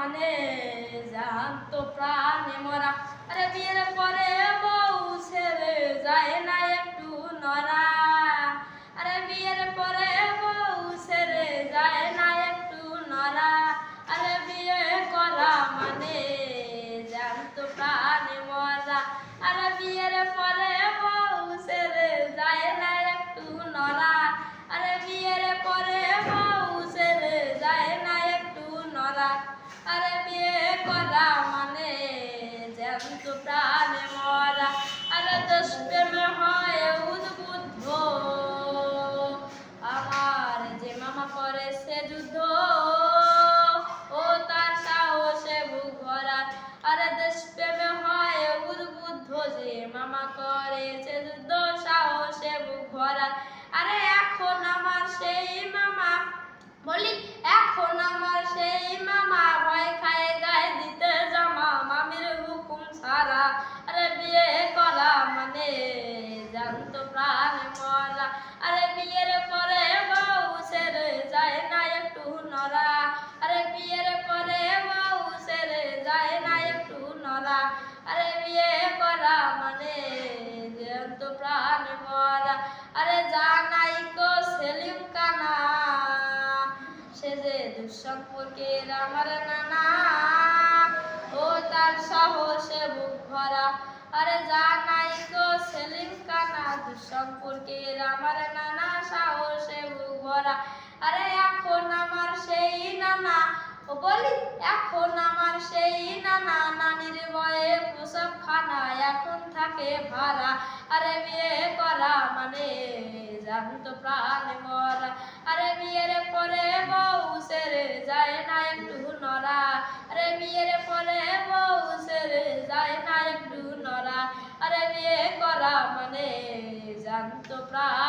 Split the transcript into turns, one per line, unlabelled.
মানে জানতো প্রাণে মরা। আরে বিয়ের পরে বউ ছেড়ে যায় না একটু নরা। আরে বিয়ের পরে বউ ছেড়ে যায় না একটু নরা। আরে বিয়ে করা মানে জানতো প্রাণে মরা। আরে বিয়ের পরে বউ ছেড়ে যায় না একটু নরা। আরে বিয়ের পরে বউ ছেড়ে যায় না একটু নরা। আরে বিয়ে করা মানে জ্যান্ত প্রাণে মরা। আরে দেশ প্রেমে হয় উদ্বুদ্ধ, আমার যে মামা করেছে যুদ্ধ, ও তার সাহসে বুক ভরা। আরে দেশ প্রেমে হয় উদ্বুদ্ধ, যে মামা করেছে যুদ্ধ, সাহসে বুক ভরা। আরে এখন আমার সেই মামা, বলি এখন আমার সেই মামা ভয় খায় গায়ে দিতে জামা, মামির হুকুম ছাড়া। আরে বিয়ে করা মানে জানতো প্রাণে মরা। আরে বিয়ের পরে বউ ছেড়ে যায় না একটু নরা। আরে বিয়ের পরে বউ ছেড়ে যায় না একটু নরা। আরে বিয়ে করা মানে জানতো প্রাণে মরা। আরে জানাইকো সেলিম কানা, সে যে দুঃসম্পর্কের আমার নানা, ও তার সাহসে বুক ভরা। আরে জানাইকো সেলিম কানা, দুঃসম্পর্কের আমার নানা, সাহসে বুক ভরা। আরে এখন আমার সেই নানা, ও বলি এখন আমার সেই নানা, নানির বয়ে প্রসব খানা, এখন থাকে ভাড়া। আরে বিয়ে করা মানে জানতো প্রাণে মরা। আরে বিয়ের পরে বউ ছেড়ে যায় না একটু নরা। আরে বিয়ের পরে বউ ছেড়ে যায় না একটু নরা। আরে বিয়ে করা মানে জানতো প্রাণ